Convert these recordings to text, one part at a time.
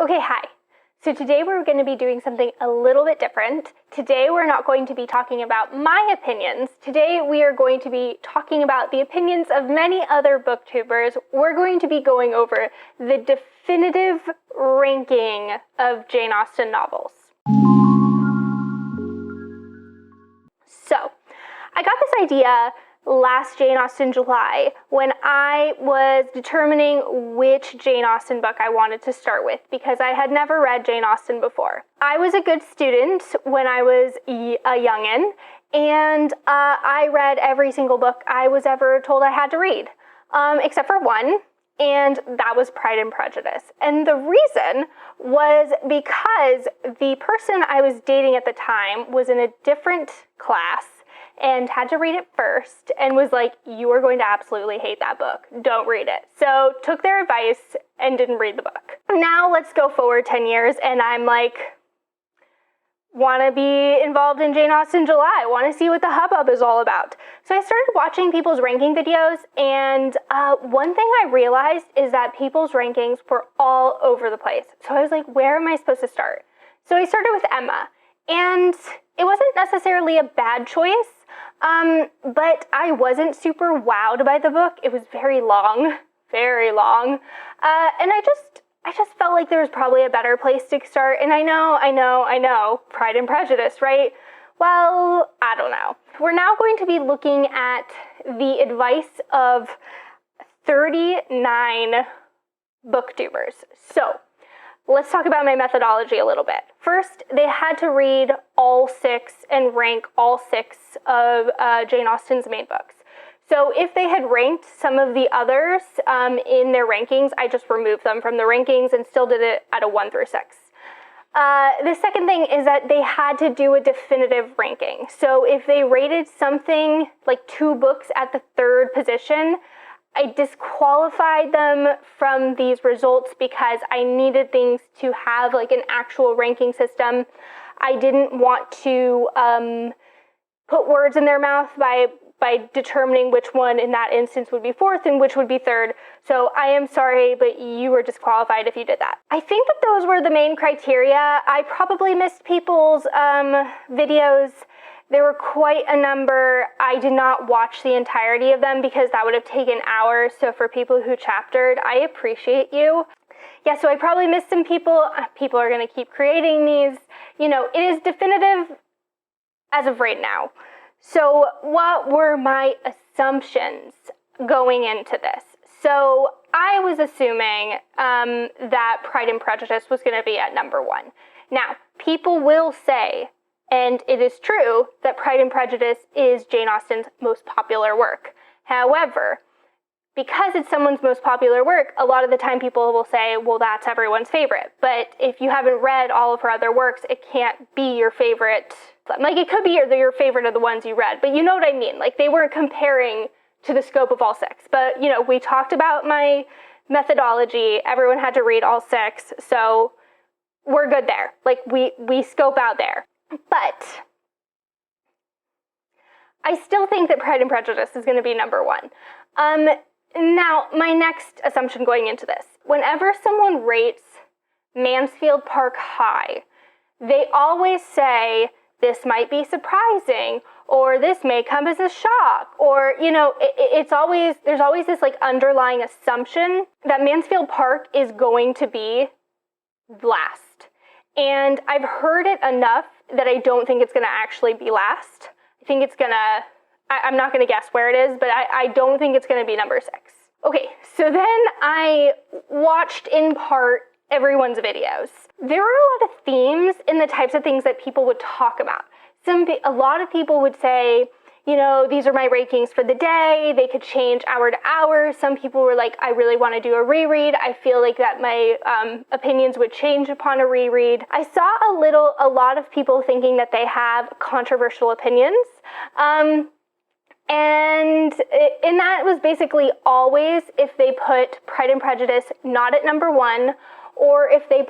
Okay, hi. So today we're going to be doing something a little bit different. Today we're not going to be talking about my opinions. Today we are going to be talking about the opinions of many other booktubers. We're going to be going over the definitive ranking of Jane Austen novels. So, I got this idea last Jane Austen July when I was determining which Jane Austen book I wanted to start with because I had never read Jane Austen before. I was a good student when I was a youngin', and I read every single book I was ever told I had to read, except for one, and that was Pride and Prejudice. And the reason was because the person I was dating at the time was in a different class and had to read it first and was like, you are going to absolutely hate that book. Don't read it. So took their advice and didn't read the book. Now let's go forward 10 years and I'm like, want to be involved in Jane Austen July, want to see what the hubbub is all about. So I started watching people's ranking videos, and one thing I realized is that people's rankings were all over the place. So I was like, where am I supposed to start? So I started with Emma, and it wasn't necessarily a bad choice, but I wasn't super wowed by the book. It was very long, and I just felt like there was probably a better place to start. And I know, Pride and Prejudice, right? Well, I don't know. We're now going to be looking at the advice of 39 booktubers. So let's talk about my methodology a little bit. First, they had to read all 6 and rank all 6 of Jane Austen's main books. So if they had ranked some of the others in their rankings, I just removed them from the rankings and still did it at a 1 through 6. The second thing is that they had to do a definitive ranking. So if they rated something like 2 books at the 3rd position, I disqualified them from these results because I needed things to have like an actual ranking system. I didn't want to put words in their mouth by determining which one in that instance would be 4th and which would be 3rd. So I am sorry, but you were disqualified if you did that. I think that those were the main criteria. I probably missed people's videos. There were quite a number. I did not watch the entirety of them because that would have taken hours. So for people who chaptered, I appreciate you. Yeah, so I probably missed some people. People are going to keep creating these. You know, it is definitive as of right now. So what were my assumptions going into this? So I was assuming that Pride and Prejudice was going to be at number 1. Now, people will say, and it is true, that Pride and Prejudice is Jane Austen's most popular work. However, because it's someone's most popular work, a lot of the time people will say, well, that's everyone's favorite. But if you haven't read all of her other works, it can't be your favorite. Like, it could be your favorite of the ones you read, but you know what I mean. Like, they weren't comparing to the scope of all 6. But, you know, we talked about my methodology. Everyone had to read all 6, so we're good there. Like, we scope out there. But I still think that Pride and Prejudice is going to be number 1. Now, my next assumption going into this, whenever someone rates Mansfield Park high, they always say, this might be surprising, or this may come as a shock, or, you know, there's always this like underlying assumption that Mansfield Park is going to be last. And I've heard it enough that I don't think it's going to actually be last. I think it's going to, I'm not going to guess where it is, but I don't think it's going to be number 6. Okay, so then I watched in part everyone's videos. There were a lot of themes in the types of things that people would talk about. A lot of people would say, you know, these are my rankings for the day. They could change hour to hour. Some people were like, I really want to do a reread. I feel like that my opinions would change upon a reread. I saw a lot of people thinking that they have controversial opinions. And that was basically always if they put Pride and Prejudice not at number 1, or if they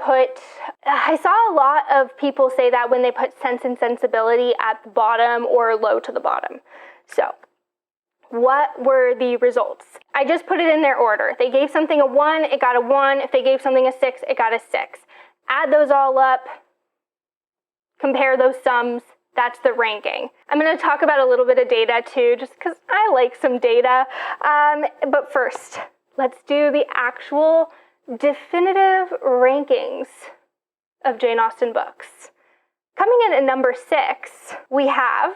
I saw a lot of people say that when they put Sense and Sensibility at the bottom or low to the bottom. So What were the results? I just put it in their order. They gave something a 1, it got a 1. If they gave something a 6, it got a 6. Add those all up, compare those sums, that's the ranking. I'm going to talk about a little bit of data too, just because I like some data. But first, let's do the actual definitive rankings of Jane Austen books. Coming in at number 6, we have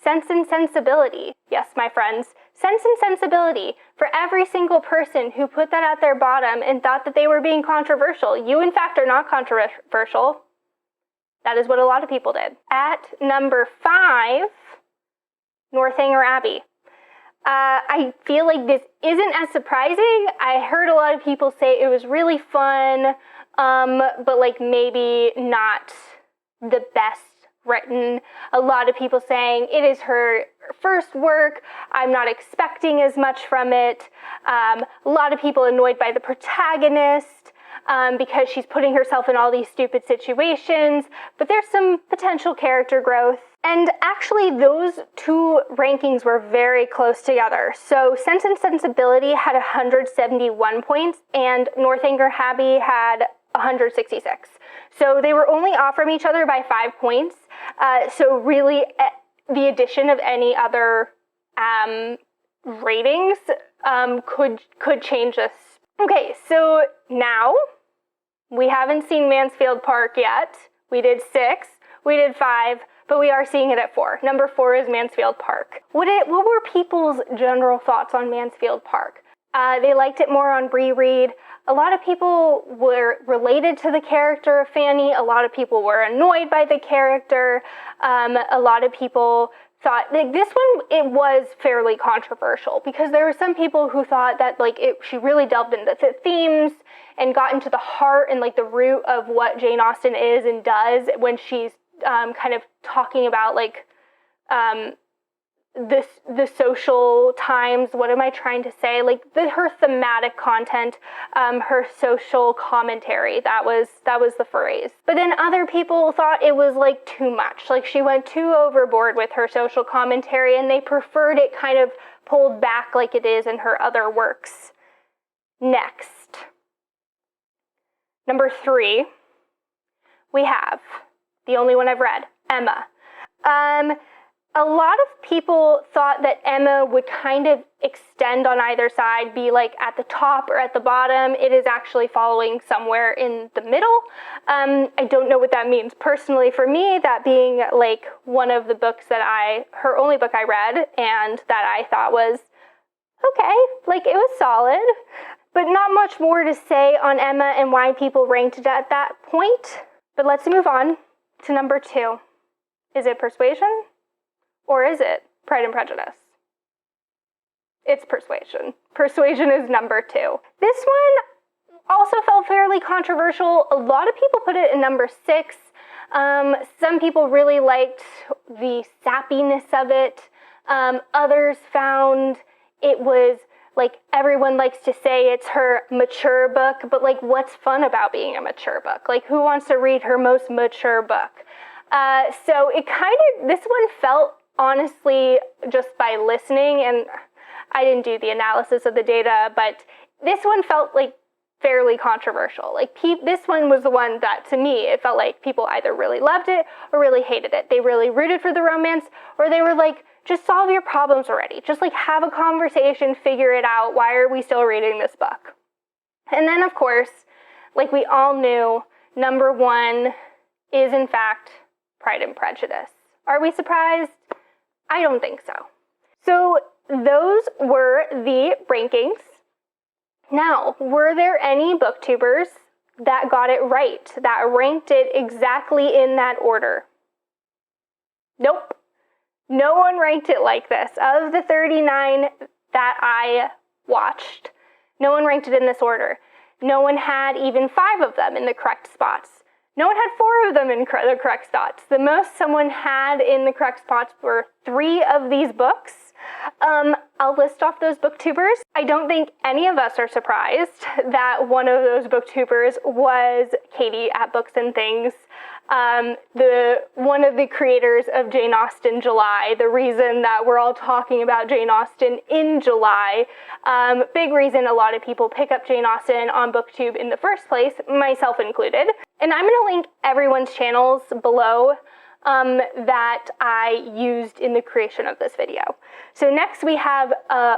Sense and Sensibility. Yes, my friends, Sense and Sensibility. For every single person who put that at their bottom and thought that they were being controversial, you in fact are not controversial. That is what a lot of people did. At number 5, Northanger Abbey. I feel like this isn't as surprising. I heard a lot of people say it was really fun, but like maybe not the best written. A lot of people saying it is her first work. I'm not expecting as much from it. A lot of people annoyed by the protagonist because she's putting herself in all these stupid situations, but there's some potential character growth. And actually those two rankings were very close together. So Sense and Sensibility had 171 points and Northanger Abbey had 166. So they were only off from each other by 5 points. So really the addition of any other ratings could change this. Okay, so now we haven't seen Mansfield Park yet. We did 6, we did 5, but we are seeing it at 4. Number 4 is Mansfield Park. What were people's general thoughts on Mansfield Park? They liked it more on reread. A lot of people were related to the character of Fanny. A lot of people were annoyed by the character. A lot of people thought, like this one, it was fairly controversial because there were some people who thought that she really delved into the themes and got into the heart and like the root of what Jane Austen is and does when she's kind of talking about like the social times. What am I trying to say? Like her thematic content, her social commentary. That was the phrase. But then other people thought it was like too much. Like she went too overboard with her social commentary, and they preferred it kind of pulled back like it is in her other works. Next, number 3, we have the only one I've read, Emma. A lot of people thought that Emma would kind of extend on either side, be like at the top or at the bottom. It is actually following somewhere in the middle. I don't know what that means personally for me, that being like one of the books her only book I read, and that I thought was okay, like it was solid, but not much more to say on Emma and why people ranked it at that point. But let's move on to number 2. Is it Persuasion? Or is it Pride and Prejudice? It's Persuasion. Persuasion is number 2. This one also felt fairly controversial. A lot of people put it in number 6. Some people really liked the sappiness of it. Others found it was like, everyone likes to say it's her mature book, but like, what's fun about being a mature book? Like, who wants to read her most mature book? So this one felt, honestly, just by listening, and I didn't do the analysis of the data, but this one felt like fairly controversial. Like this one was the one that, to me, it felt like people either really loved it or really hated it. They really rooted for the romance, or they were like, just solve your problems already. Just like have a conversation, figure it out. Why are we still reading this book? And then, of course, like we all knew, number 1 is in fact Pride and Prejudice. Are we surprised? I don't think so. So those were the rankings. Now, were there any booktubers that got it right, that ranked it exactly in that order? Nope. No one ranked it like this. Of the 39 that I watched, no one ranked it in this order. No one had even 5 of them in the correct spots. No one had 4 of them in the correct spots. The most someone had in the correct spots were 3 of these books. I'll list off those booktubers. I don't think any of us are surprised that one of those booktubers was Katie at Books and Things, one of the creators of Jane Austen July, the reason that we're all talking about Jane Austen in July. Big reason a lot of people pick up Jane Austen on Booktube in the first place, myself included. And I'm going to link everyone's channels below that I used in the creation of this video. So next we have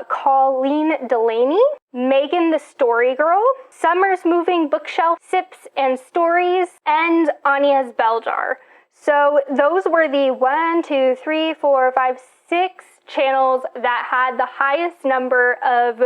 Colleen Delaney, Megan the Story Girl, Summer's Moving Bookshelf, Sips and Stories, and Anya's Bell Jar. So those were the 6 channels that had the highest number of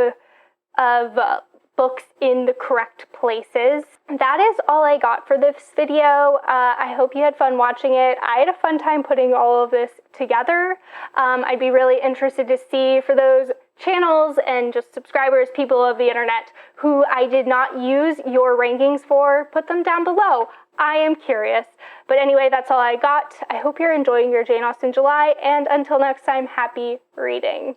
books in the correct places. That is all I got for this video. I hope you had fun watching it. I had a fun time putting all of this together. I'd be really interested to see for those channels and just subscribers, people of the internet, who I did not use your rankings for, put them down below. I am curious. But anyway, that's all I got. I hope you're enjoying your Jane Austen July, and until next time, happy reading.